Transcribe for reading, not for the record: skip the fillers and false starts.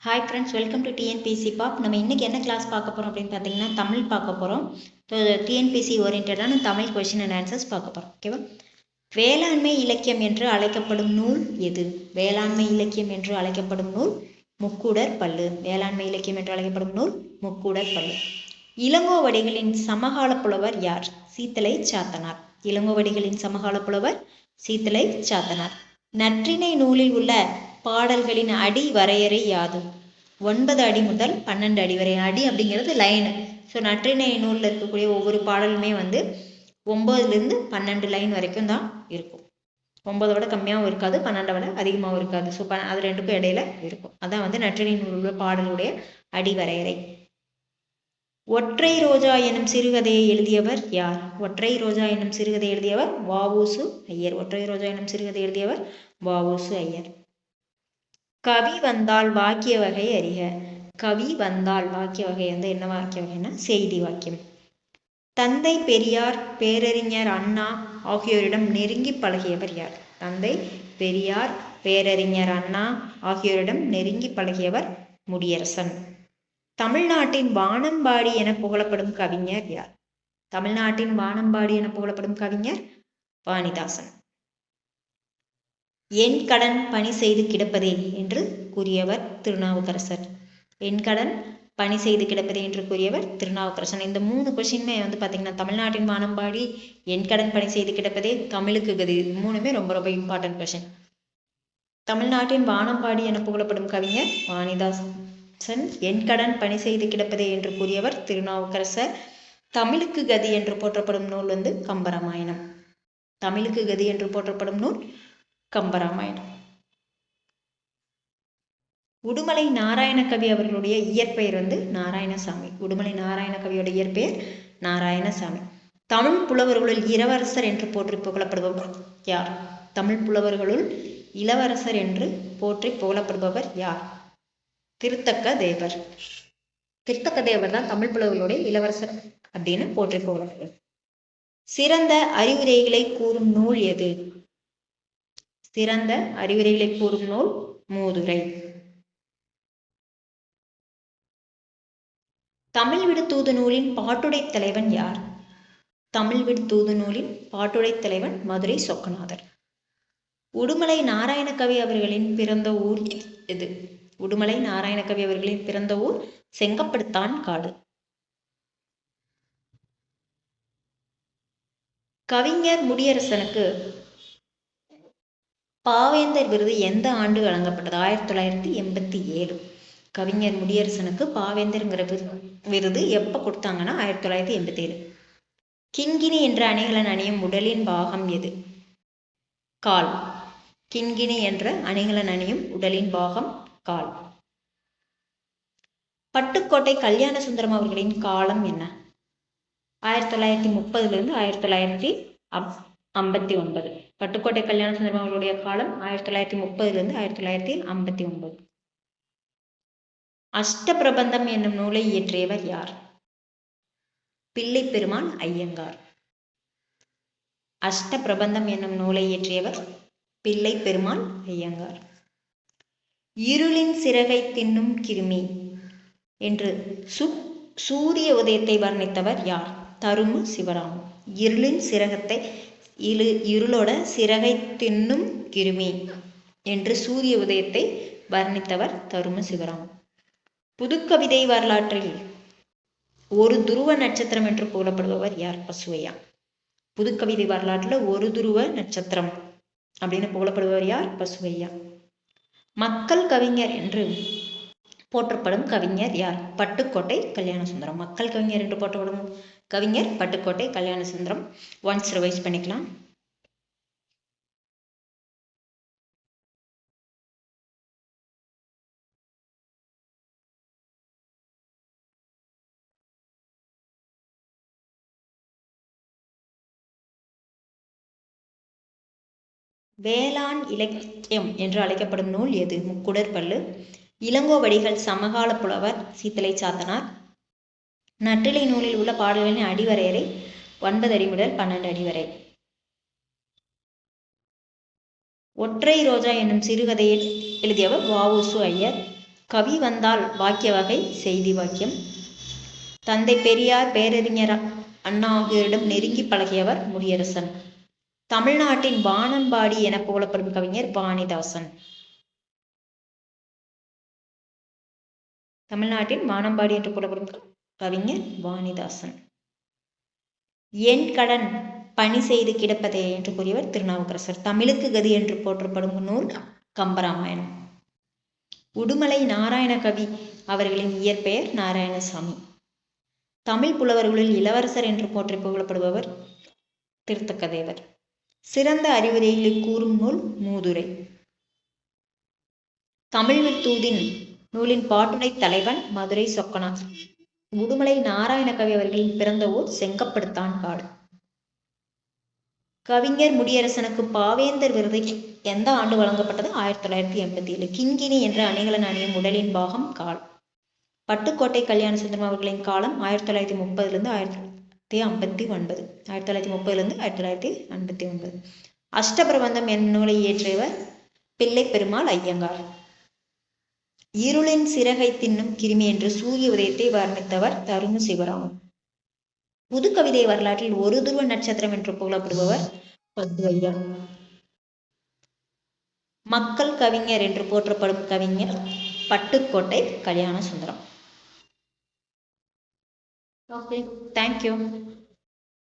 Hi friends, welcome to TNPC pop. நம்ம இன்றைக்கி என்ன கிளாஸ் பார்க்க போகிறோம் அப்படின்னு பார்த்தீங்கன்னா தமிழ் பார்க்க போகிறோம். டிஎன்பிசி ஓரியன்டான தமிழ் கொஷின் அண்ட் ஆன்சர்ஸ் பார்க்க போகிறோம். ஓகேவா? வேளாண்மை இலக்கியம் என்று அழைக்கப்படும் நூல் எது? வேளாண்மை இலக்கியம் என்று அழைக்கப்படும் நூல் முக்கூடர் பள்ளு. வேளாண்மை இலக்கியம் என்று அழைக்கப்படும் நூல் முக்கூடர் பள்ளு. இளங்கோவடிகளின் சமகால புலவர் யார்? சீத்தலை சாத்தனார். இளங்கோவடிகளின் சமகால புலவர் சீத்தலை சாத்தனார். நற்றிணை நூலில் உள்ள பாடல்களின் அடி வரையறை யாது? 9 அடி முதல் 12 அடி வரை. அடி அப்படிங்கிறது லைனு. ஸோ நற்றிணை நூலில் இருக்கக்கூடிய ஒவ்வொரு பாடலுமே 9லேருந்து 12 லைன் வரைக்கும் தான் இருக்கும். 9 விட கம்மியாகவும் இருக்காது, 12 விட அதிகமாகவும் இருக்காது. ஸோ அது ரெண்டுக்கும் இடையில இருக்கும். அதான் நற்றிணை நூலில் பாடலுடைய அடி வரையறை. ஒற்றை ரோஜா எனும் சிறுகதையை எழுதியவர் யார்? ஒற்றை ரோஜா எனும் சிறுகதை எழுதியவர் வ.உ.சு. ஐயர். ஒற்றை ரோஜா எனும் சிறுகதை எழுதியவர் வ.உ.சு. ஐயர். கவி வந்தால் வாக்கிய வகை அறிக. கவி வந்தால் வாக்கிய வகை என்ன வாக்கிய வகைன்னா செய்தி வாக்கியம். தந்தை பெரியார், பேரறிஞர் அண்ணா ஆகியோரிடம் நெருங்கி பழகியவர் யார்? தந்தை பெரியார், பேரறிஞர் அண்ணா ஆகியோரிடம் நெருங்கி பழகியவர் முடியரசன். தமிழ்நாட்டின் வானம்பாடி என புகழப்படும் கவிஞர் யார்? தமிழ்நாட்டின் வானம்பாடி என புகழப்படும் கவிஞர் வாணிதாசன். என் கடன் பணி செய்து கிடப்பதே என்று கூறியவர் திருநாவுக்கரசர். என் கடன் பணி செய்து கிடப்பதே என்று கூறியவர் திருநாவுக்கரசன். இந்த 3 கொஸ்டின்மே பார்த்தீங்கன்னா தமிழ்நாட்டின் வானம்பாடி, என் கடன் பணி செய்து கிடப்பதே, தமிழுக்கு கதி, இது 3மே ரொம்ப ரொம்ப இம்பார்ட்டன்ட் கொஸ்டின். தமிழ்நாட்டின் வானம்பாடி என புகழப்படும் கவிஞர் வாணிதாசன். என் கடன் பணி செய்து கிடப்பதே என்று கூறியவர் திருநாவுக்கரசர். தமிழுக்கு கதி என்று போற்றப்படும் நூல் கம்பராமாயணம். தமிழுக்கு கதி என்று போற்றப்படும் நூல் கம்பராமாயணம். உடுமலை நாராயணகவி அவர்களுடைய இயற்பெயர் நாராயணசாமி. உடுமலை நாராயணகவியோட இயற்பெயர் நாராயணசாமி. தமிழ் புலவர்களுள் இளவரசர் என்று போற்றி புகழப்படுபவர் யார்? தமிழ் புலவர்களுள் இளவரசர் என்று போற்றி புகழப்படுபவர் யார்? திருத்தக்க தேவர். திருத்தக்க தேவர் தான் தமிழ் புலவர்களுடைய இளவரசர் அப்படின்னு போற்றி புகழப்படுவர். சிறந்த அறிவுரைகளை கூறும் நூல் எது? சிறந்த அறிவுரைகளை கூறும் நூல் மூதுரை. தமிழ் விடு தூது நூலின் பாட்டுடை தலைவன் யார்? தமிழ் விடு தூது நூலின் பாட்டுடை தலைவன் மதுரை சொக்கநாதர். உடுமலை நாராயணகவி அவர்களின் பிறந்த ஊர் எது? உடுமலை நாராயணகவி அவர்களின் பிறந்த ஊர் செங்கப்படுத்தான் காடு. கவிஞர் முடியரசனுக்கு பாவேந்தர் விருது எந்த ஆண்டு வழங்கப்பட்டது? 1987. கவிஞர் முடியரசனுக்கு பாவேந்தர்ங்கிற விருது எப்போ கொடுத்தாங்கன்னா 1987. கிண்கிணி என்ற அணிகலன் அணியும் உடலின் பாகம் எது? கால். கிண்கிணி என்ற அணிகலன் அணியும் உடலின் பாகம் கால். பட்டுக்கோட்டை கல்யாண சுந்தரம் அவர்களின் காலம் என்ன? 1930லிருந்து 1959. பட்டுக்கோட்டை கல்யாண சுந்தரம் அவர்களுடைய காலம் 1930லிருந்து 1959. அஷ்டபிரபந்தம் என்னும் நூலை இயற்றியவர் யார்? பிள்ளை பெருமான் ஐயங்கார். அஷ்டபிரபந்தம் என்னும் நூலை இயற்றியவர் பிள்ளை பெருமான் ஐயங்கார். இருளின் சிறகை தின்னும் கிருமி என்று சூரிய உதயத்தை வர்ணித்தவர் யார்? தருமு சிவராமன். இருளின் இருளோட சிறகை தின்னும் கிருமி என்று சூரிய உதயத்தை வர்ணித்தவர் தருமு சிவராமன். புதுக்கவிதை வரலாற்றில் ஒரு துருவ நட்சத்திரம் என்று புகழப்படுபவர் யார்? பசுவையா. புதுக்கவிதை வரலாற்றில் ஒரு துருவ நட்சத்திரம் அப்படின்னு புகழப்படுபவர் யார்? பசுவையா. மக்கள் கவிஞர் என்று போற்றப்படும் கவிஞர் யார்? பட்டுக்கோட்டை கல்யாண சுந்தரம். மக்கள் கவிஞர் என்று போற்றப்படும் கவிஞர் பட்டுக்கோட்டை கல்யாண சுந்தரம். ஒன்ஸ் ரிவைஸ் பண்ணிக்கலாம். வேளாண் இலக்கியம் என்று அழைக்கப்படும் நூல் எது? முக்கூடர் பள்ளு. இளங்கோவடிகள் சமகால புலவர் சீத்தலை சாத்தனார். நற்றிணை நூலில் உள்ள பாடல்களின் அடிவரையறை 9 அடி முதல் 12 அடி வரை. ஒற்றை ரோஜா என்னும் சிறுகதையை எழுதியவர் வ.உ.சு. ஐயர். கவி வந்தால் வாக்கிய வகை செய்தி வாக்கியம். தந்தை பெரியார், பேரறிஞர் அண்ணா ஆகியோரிடம் நெருங்கி பழகியவர் முடியரசன். தமிழ்நாட்டின் வானம்பாடி என புகழப்படும் கவிஞர் வாணிதாசன். தமிழ்நாட்டின் வானம்பாடி என்று புகழப்படும் கவிஞர் வாணிதாசன். என் கடன் பணி செய்து கிடப்பதே என்று கூறியவர் திருநாவுக்கரசர். தமிழுக்கு கதி என்று போற்றப்படும் நூல் கம்பராமாயணம். உடுமலை நாராயண கவி அவர்களின் இயற்பெயர் நாராயணசாமி. தமிழ் புலவர்களுள் இளவரசர் என்று போற்றி புகழப்படுபவர் திருத்தக்கதேவர். சிறந்த அறிவுரைகளை கூறும் நூல் மூதுரை. தமிழ் தூதின் நூலின் பாட்டுடை தலைவன் மதுரை சொக்கனார். உடுமலை நாராயண கவி அவர்களின் பிறந்த ஊர் செங்கப்படுத்தான் காடு. கவிஞர் முடியரசனுக்கு பாவேந்தர் விருது எந்த ஆண்டு வழங்கப்பட்டது? 1987. கிங்கினி என்ற அணிகலன் அணியும் உடலின் பாகம் கால். பட்டுக்கோட்டை கல்யாண சுந்தரம் அவர்களின் காலம் 1930 1959. 1930 அஷ்டபிரபந்தம் என் நூலை இயற்றியவர் பிள்ளை பெருமாள் ஐயங்கார். இருளின் சிறகை தின்னும் கிருமி என்று சூரிய உதயத்தை வர்ணித்தவர் தரும சிவராமன். புது கவிதை வரலாற்றில் ஒரு துருவ நட்சத்திரம் என்று புகழப்படுபவர் பத்வையா. மக்கள் கவிஞர் என்று போற்றப்படும் கவிஞர் பட்டுக்கோட்டை கல்யாண சுந்தரம். Okay, thank you.